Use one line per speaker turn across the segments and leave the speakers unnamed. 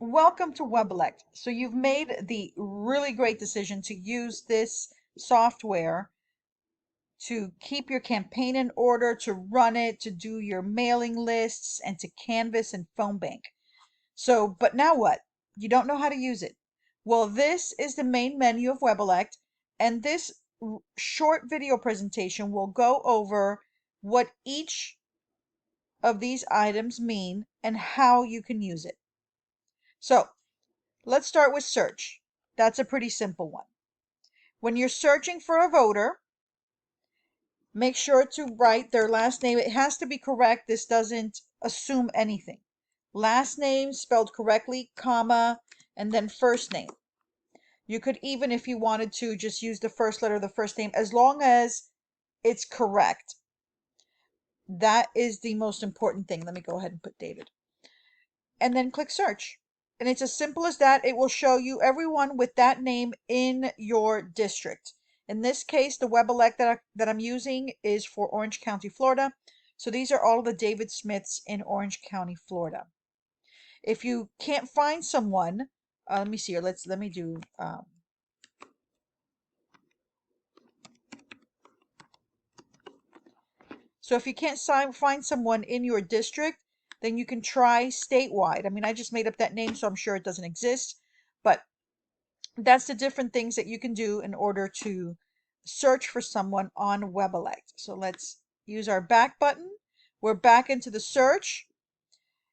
Welcome to Webelect. So you've made the really great decision to use this software to keep your campaign in order, to run it, to do your mailing lists, and to canvas and phone bank. So, but now what? You don't know how to use it. Well, this is the main menu of Webelect, and this short video presentation will go over what each of these items mean and how you can use it. So, let's start with search. That's a pretty simple one. When you're searching for a voter, make sure to write their last name. It has to be correct. This doesn't assume anything. Last name spelled correctly, comma, and then first name. You could even, if you wanted to, just use the first letter of the first name as long as it's correct. That is the most important thing. Let me go ahead and put David. And then click search. And it's as simple as that. It will show you everyone with that name in your district. In this case, the Webelect that I'm using is for Orange County, Florida. So these are all the David Smiths in Orange County, Florida. If you can't find someone, let me see here. Let me do. So if you can't find someone in your district, then you can try statewide. I mean, I just made up that name, so I'm sure it doesn't exist. But that's the different things that you can do in order to search for someone on Webelect. So let's use our back button. We're back into the search.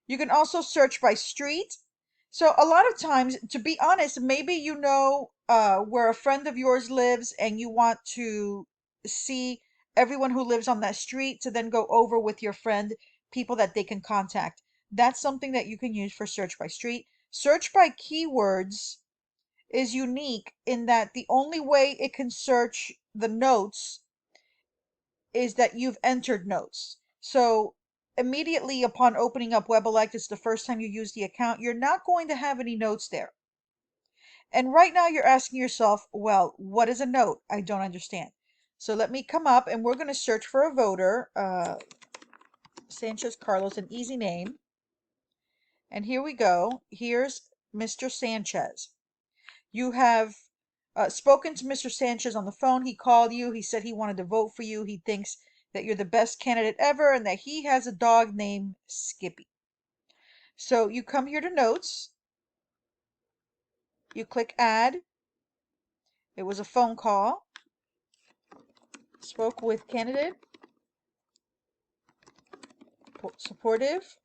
You can also search by street. So a lot of times, to be honest, maybe you know where a friend of yours lives and you want to see everyone who lives on that street to then go over with your friend, people that they can contact. That's something that you can use for search by street. Search by keywords is unique in that the only way it can search the notes is that you've entered notes. So immediately upon opening up Webelect, it's the first time you use the account, you're not going to have any notes there. And right now you're asking yourself, well, what is a note? I don't understand. So let me come up and we're going to search for a voter. Sanchez Carlos, an easy name. And here we go. Here's Mr. Sanchez. You have spoken to Mr. Sanchez on the phone. He called you. He said he wanted to vote for you. He thinks that you're the best candidate ever and that he has a dog named Skippy. So you come here to notes. You click add. It was a phone call. Spoke with candidate. Supportive.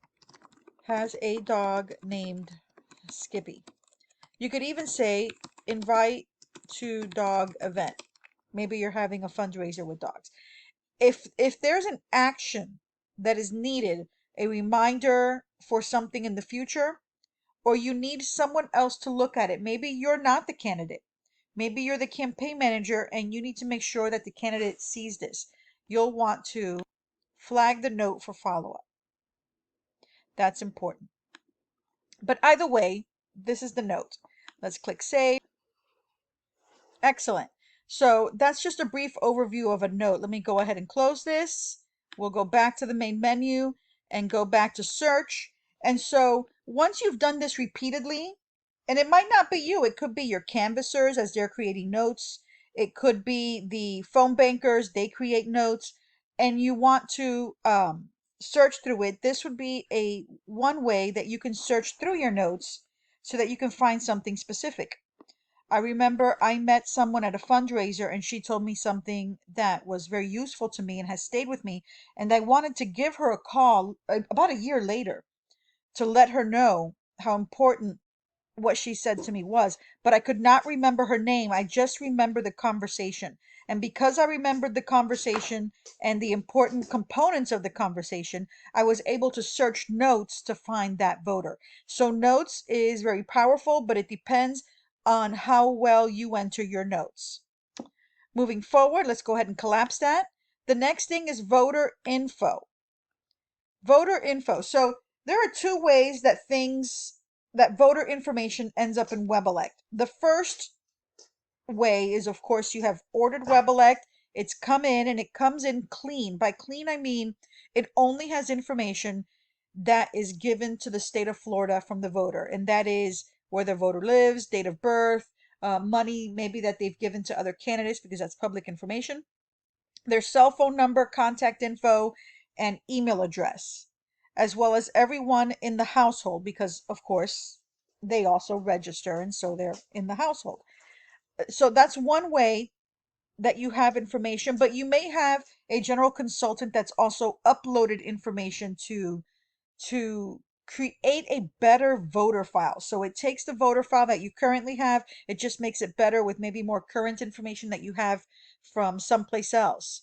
Has a dog named Skippy. You could even say invite to dog event. Maybe you're having a fundraiser with dogs. If there's an action that is needed, a reminder for something in the future, or you need someone else to look at it, maybe you're not the candidate. Maybe you're the campaign manager and you need to make sure that the candidate sees this. You'll want to flag the note for follow-up. That's important. But either way, this is the note. Let's click save. Excellent. So that's just a brief overview of a note. Let me go ahead and close this. We'll go back to the main menu and go back to search. And so once you've done this repeatedly, and it might not be you, it could be your canvassers as they're creating notes. It could be the phone bankers, they create notes, and you want to search through it. This would be a one way that you can search through your notes so that you can find something specific. I remember I met someone at a fundraiser and she told me something that was very useful to me and has stayed with me. And I wanted to give her a call about a year later to let her know how important what she said to me was. But I could not remember her name. I just remember the conversation. And because I remembered the conversation and the important components of the conversation, I was able to search notes to find that voter. So notes is very powerful, but it depends on how well you enter your notes. Moving forward, let's go ahead and collapse that. The next thing is voter info. Voter info. So there are two ways that voter information ends up in Webelect. The first way is, of course, you have ordered Webelect. It's come in and it comes in clean. By clean, I mean it only has information that is given to the state of Florida from the voter, and that is where the voter lives, date of birth, money maybe that they've given to other candidates because that's public information, their cell phone number, contact info, and email address, as well as everyone in the household, because of course they also register and so they're in the household. So that's one way that you have information, but you may have a general consultant that's also uploaded information to create a better voter file. So it takes the voter file that you currently have, it just makes it better with maybe more current information that you have from someplace else.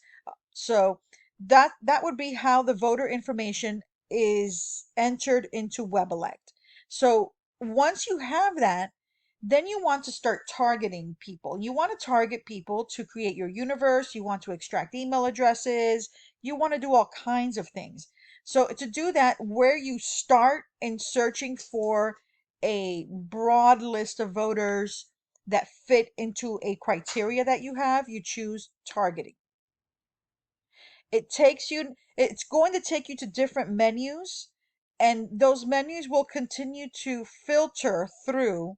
So that would be how the voter information is entered into Webelect. So once you have that, then you want to start targeting people. You want to target people to create your universe. You want to extract email addresses. You want to do all kinds of things. So to do that, where you start in searching for a broad list of voters that fit into a criteria that you have, you choose targeting. It's going to take you to different menus, and those menus will continue to filter through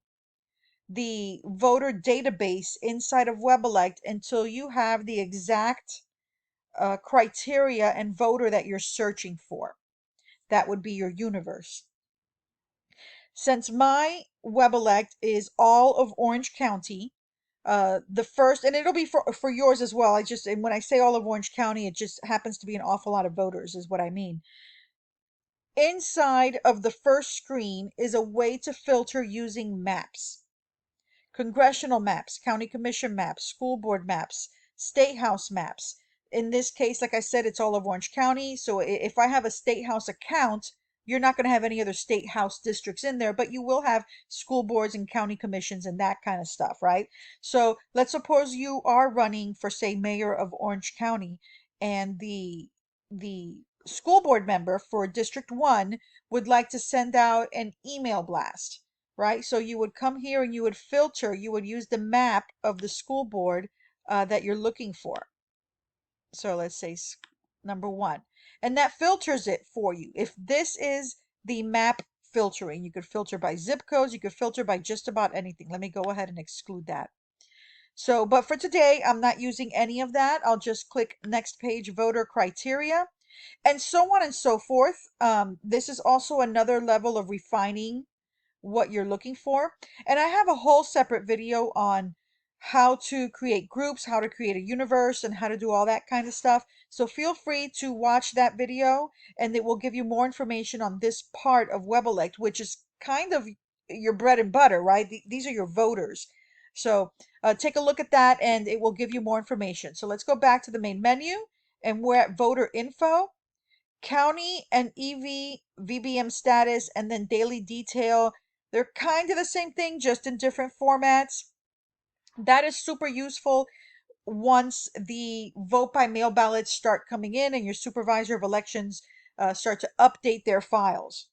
the voter database inside of Webelect until you have the exact criteria and voter that you're searching for. That would be your universe. Since my Webelect is all of Orange County, the first, and it'll be for yours as well. And when I say all of Orange County, it just happens to be an awful lot of voters, is what I mean. Inside of the first screen is a way to filter using maps. Congressional maps, county commission maps, school board maps, state house maps. In this case, like I said, it's all of Orange County. So if I have a state house account, you're not going to have any other state house districts in there, but you will have school boards and county commissions and that kind of stuff, right? So let's suppose you are running for, say, mayor of Orange County, and the school board member for District 1 would like to send out an email blast, right? So you would come here and you would filter, you would use the map of the school board that you're looking for. So let's say number 1. And that filters it for you. If this is the map filtering, you could filter by zip codes, you could filter by just about anything. Let me go ahead and exclude that. So, but for today, I'm not using any of that. I'll just click next page, voter criteria, and so on and so forth. This is also another level of refining what you're looking for. And I have a whole separate video on how to create groups, how to create a universe, and how to do all that kind of stuff. So feel free to watch that video, and it will give you more information on this part of Webelect, which is kind of your bread and butter, right? These are your voters. So take a look at that, and it will give you more information. So let's go back to the main menu, and we're at voter info, county and EV, VBM status, and then daily detail. They're kind of the same thing, just in different formats. That is super useful once the vote by mail ballots start coming in and your supervisor of elections start to update their files.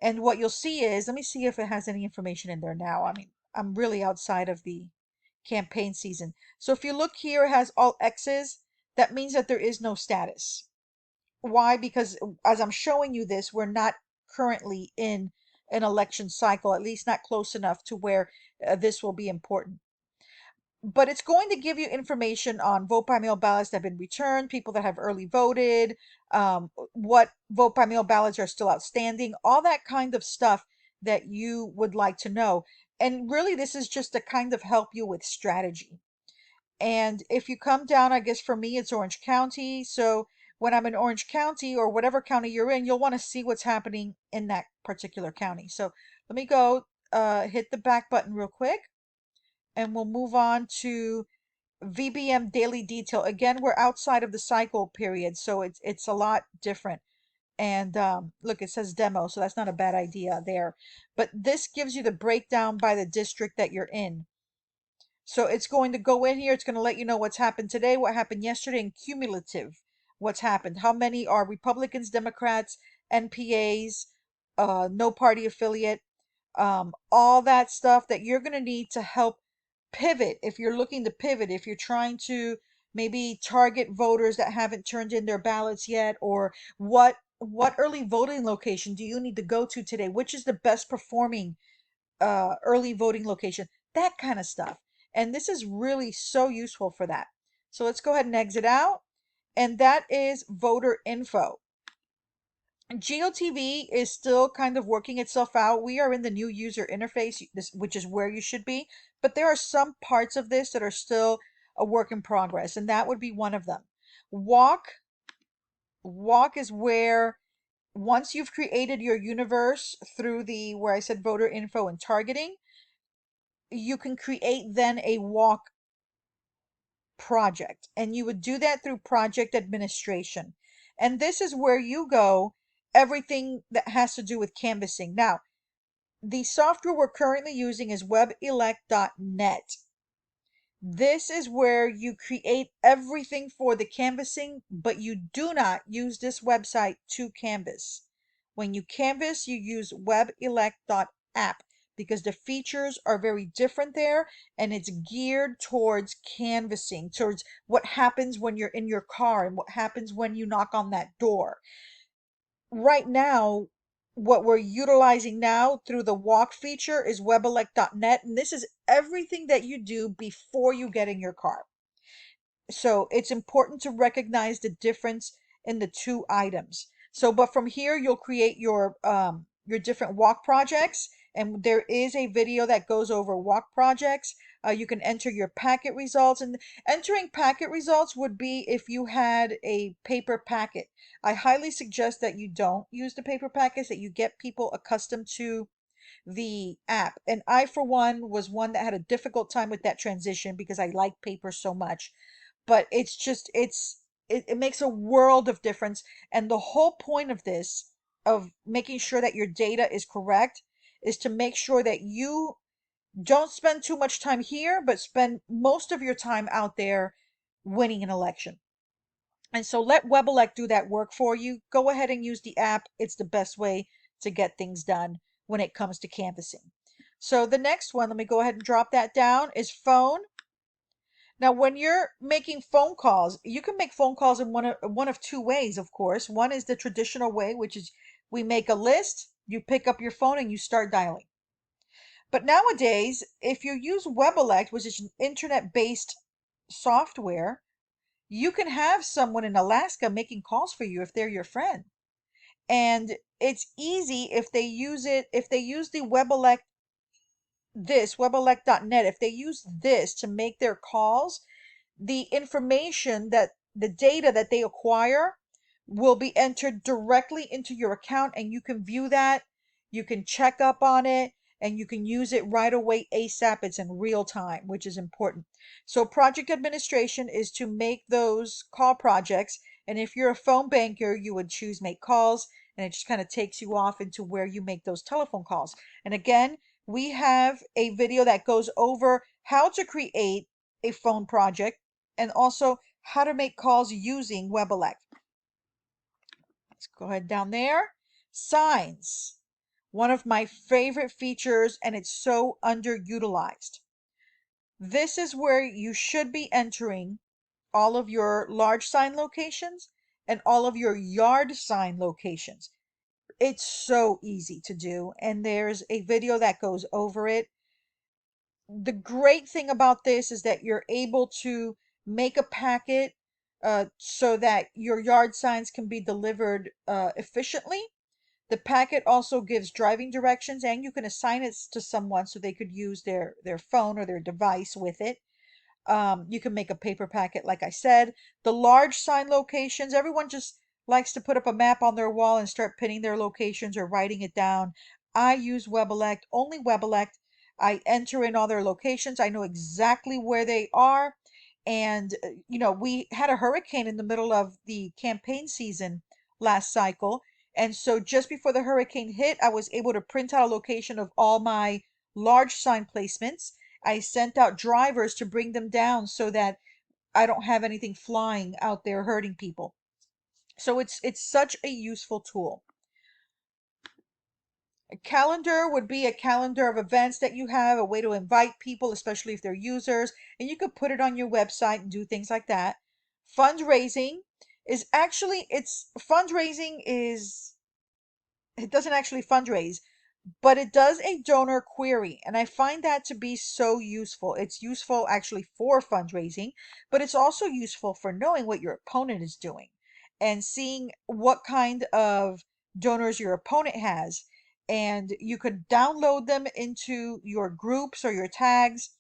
And what you'll see is, let me see if it has any information in there now. I mean, I'm really outside of the campaign season. So if you look here, it has all X's. That means that there is no status. Why? Because as I'm showing you this, we're not currently in an election cycle, at least not close enough to where this will be important. But it's going to give you information on vote by mail ballots that have been returned, people that have early voted, what vote by mail ballots are still outstanding, all that kind of stuff that you would like to know. And really, this is just to kind of help you with strategy. And if you come down, I guess for me, it's Orange County. So when I'm in Orange County or whatever county you're in, you'll want to see what's happening in that particular county. So let me go hit the back button real quick, and we'll move on to VBM daily detail. Again, we're outside of the cycle period, so it's a lot different. And look, it says demo, so that's not a bad idea there. But this gives you the breakdown by the district that you're in. So it's going to go in here. It's going to let you know what's happened today, what happened yesterday, and cumulative what's happened. How many are Republicans, Democrats, NPAs, no party affiliate, all that stuff that you're going to need to help pivot. If you're looking to pivot, if you're trying to maybe target voters that haven't turned in their ballots yet, or what what early voting location do you need to go to today? Which is the best performing early voting location? That kind of stuff. And this is really so useful for that. So let's go ahead and exit out. And that is voter info. GOTV is still kind of working itself out. We are in the new user interface, which is where you should be. But there are some parts of this that are still a work in progress, and that would be one of them. Walk is where once you've created your universe through the where I said voter info and targeting, you can create then a walk project, and you would do that through project administration. And this is where you go everything that has to do with canvassing. Now, the software we're currently using is webelect.net. This is where you create everything for the canvassing, but you do not use this website to canvass. When you canvass, you use webelect.app because the features are very different there, and it's geared towards canvassing, towards what happens when you're in your car and what happens when you knock on that door. Right now, what we're utilizing now through the walk feature is webelect.net, and this is everything that you do before you get in your car. So it's important to recognize the difference in the two items. So, but from here, you'll create your different walk projects, and there is a video that goes over walk projects. You can enter your packet results, and entering packet results would be if you had a paper packet. I highly suggest that you don't use the paper packets, that you get people accustomed to the app. And I, for one, was one that had a difficult time with that transition because I like paper so much. But it's just, it makes a world of difference. And the whole point of this, of making sure that your data is correct, is to make sure that you don't spend too much time here, but spend most of your time out there winning an election. And so let Webelect do that work for you. Go ahead and use the app. It's the best way to get things done when it comes to canvassing. So the next one, let me go ahead and drop that down, is phone. Now, when you're making phone calls, you can make phone calls in one of two ways, of course. One is the traditional way, which is we make a list, you pick up your phone and you start dialing. But nowadays, if you use Webelect, which is an internet-based software, you can have someone in Alaska making calls for you if they're your friend. And it's easy if they use the Webelect.net, if they use this to make their calls, the information that the data that they acquire will be entered directly into your account, and you can view that, you can check up on it, and you can use it right away ASAP. It's in real time, which is important. So project administration is to make those call projects, and if you're a phone banker, you would choose make calls, and it just kind of takes you off into where you make those telephone calls. And again, we have a video that goes over how to create a phone project and also how to make calls using Webelect. Let's go ahead down there. Signs. One of my favorite features, and it's so underutilized. This is where you should be entering all of your large sign locations and all of your yard sign locations. It's so easy to do, and there's a video that goes over it. The great thing about this is that you're able to make a packet so that your yard signs can be delivered efficiently. The packet also gives driving directions, and you can assign it to someone so they could use their phone or their device with it. You can make a paper packet, like I said. The large sign locations, everyone just likes to put up a map on their wall and start pinning their locations or writing it down. I use Webelect, only Webelect. I enter in all their locations. I know exactly where they are. And, we had a hurricane in the middle of the campaign season last cycle. And so just before the hurricane hit, I was able to print out a location of all my large sign placements. I sent out drivers to bring them down so that I don't have anything flying out there hurting people. So it's such a useful tool. A calendar would be a calendar of events that you have, a way to invite people, especially if they're users, and you could put it on your website and do things like that. Fundraising is actually, it's fundraising is, it doesn't actually fundraise, but it does a donor query, and I find that to be so useful. It's useful actually for fundraising, but it's also useful for knowing what your opponent is doing and seeing what kind of donors your opponent has. And you could download them into your groups or your tags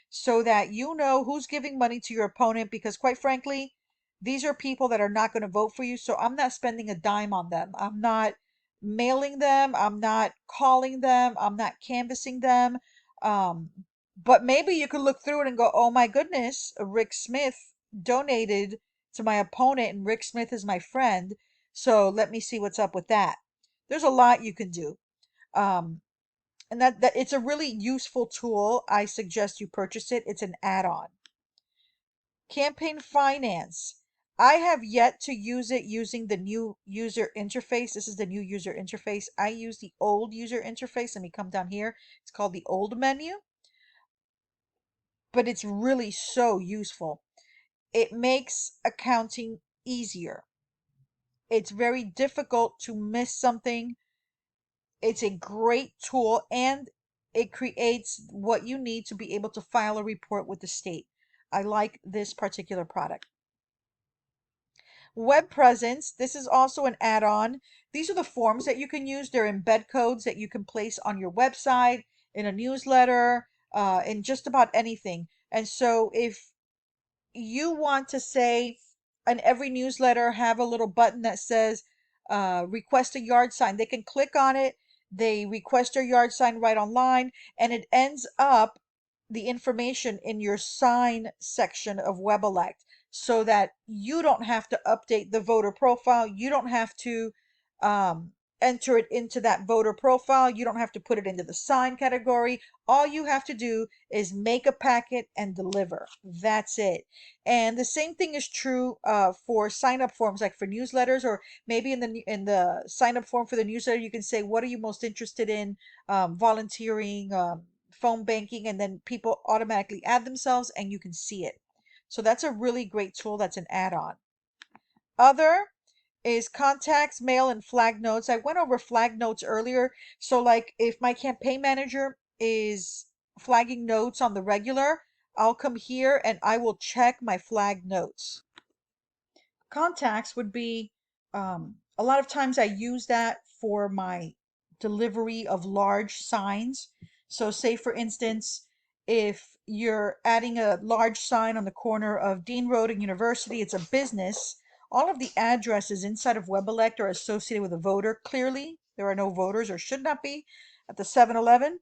so that you know who's giving money to your opponent, because quite frankly, these are people that are not going to vote for you, so I'm not spending a dime on them. I'm not mailing them, I'm not calling them, I'm not canvassing them. Um, but maybe you could look through it and go, oh my goodness, Rick Smith donated to my opponent, and Rick Smith is my friend. So let me see what's up with that. There's a lot you can do. Um, and that it's a really useful tool. I suggest you purchase it. It's an add-on. Campaign finance. I have yet to use it using the new user interface. This is the new user interface. I use the old user interface. Let me come down here. It's called the old menu, but it's really so useful. It makes accounting easier. It's very difficult to miss something. It's a great tool, and it creates what you need to be able to file a report with the state. I like this particular product. Web presence. This is also an add-on. These are the forms that you can use. They're embed codes that you can place on your website, in a newsletter, in just about anything. And so if you want to say in every newsletter have a little button that says request a yard sign, they can click on it, they request their yard sign right online, and it ends up the information in your sign section of Webelect, so that you don't have to update the voter profile, you don't have to um, enter it into that voter profile, you don't have to put it into the sign category. All you have to do is make a packet and deliver. That's it. And the same thing is true for sign up forms, like for newsletters, or maybe in the sign up form for the newsletter, you can say, what are you most interested in? Volunteering, phone banking, and then people automatically add themselves and you can see it. So that's a really great tool. That's an add-on. Other is contacts, mail, and flag notes. I went over flag notes earlier. So like if my campaign manager is flagging notes on the regular, I'll come here and I will check my flag notes. Contacts would be, a lot of times I use that for my delivery of large signs. So say for instance, if you're adding a large sign on the corner of Dean Road and University, it's a business. All of the addresses inside of Webelect are associated with a voter. Clearly, there are no voters, or should not be, at the 7-Eleven.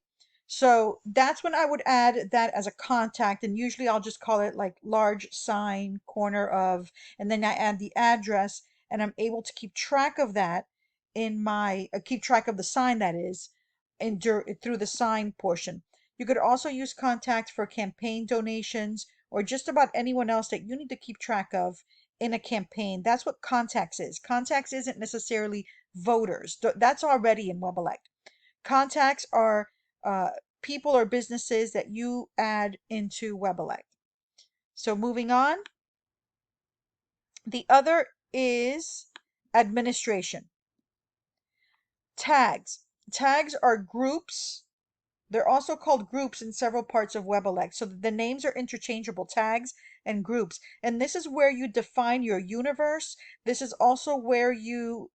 So that's when I would add that as a contact, and usually I'll just call it like large sign corner of, and then I add the address, and I'm able to keep track of that in my keep track of the sign, that is, through the sign portion. You could also use contact for campaign donations or just about anyone else that you need to keep track of in a campaign. That's what contacts is. Contacts isn't necessarily voters. That's already in Webelect. Contacts are uh, people or businesses that you add into Webelect. So moving on, the other is administration. Tags. Tags are groups. They're also called groups in several parts of Webelect. So the names are interchangeable, tags and groups. And this is where you define your universe. This is also where you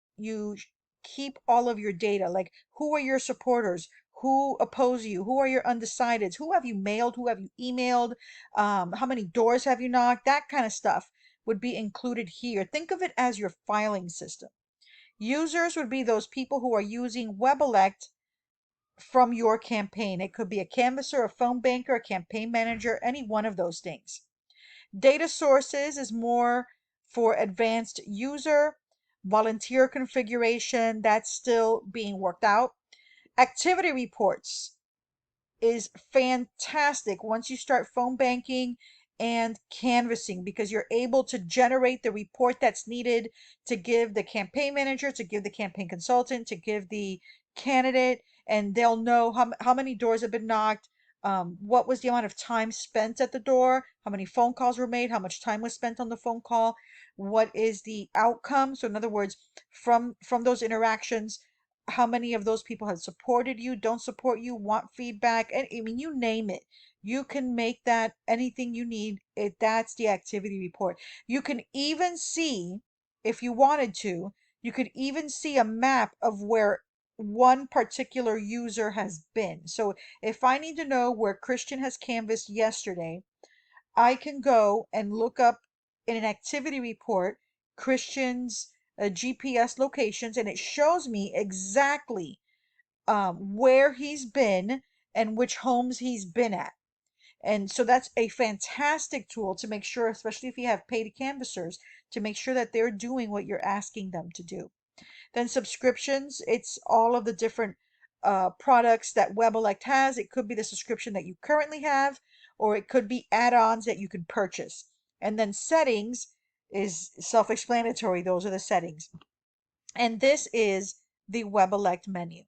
keep all of your data. Like, who are your supporters? Who oppose you? Who are your undecideds? Who have you mailed? Who have you emailed? How many doors have you knocked? That kind of stuff would be included here. Think of it as your filing system. Users would be those people who are using Webelect from your campaign. It could be a canvasser, a phone banker, a campaign manager, any one of those things. Data sources is more for advanced user. Volunteer configuration, that's still being worked out. Activity reports is fantastic once you start phone banking and canvassing, because you're able to generate the report that's needed to give the campaign manager, to give the campaign consultant, to give the candidate, and they'll know how many doors have been knocked, what was the amount of time spent at the door, how many phone calls were made, how much time was spent on the phone call, what is the outcome. So in other words, from those interactions, how many of those people have supported you, don't support you, want feedback, and I mean, you name it. You can make that anything you need. That's the activity report. You can even see, if you wanted to, you could even see a map of where one particular user has been. So if I need to know where Christian has canvassed yesterday, I can go and look up in an activity report Christian's GPS locations, and it shows me exactly where he's been and which homes he's been at. And so that's a fantastic tool to make sure, especially if you have paid canvassers, to make sure that they're doing what you're asking them to do. Then subscriptions, it's all of the different products that Webelect has. It could be the subscription that you currently have, or it could be add-ons that you can purchase. And then settings is self-explanatory. Those are the settings. And this is the Webelect menu.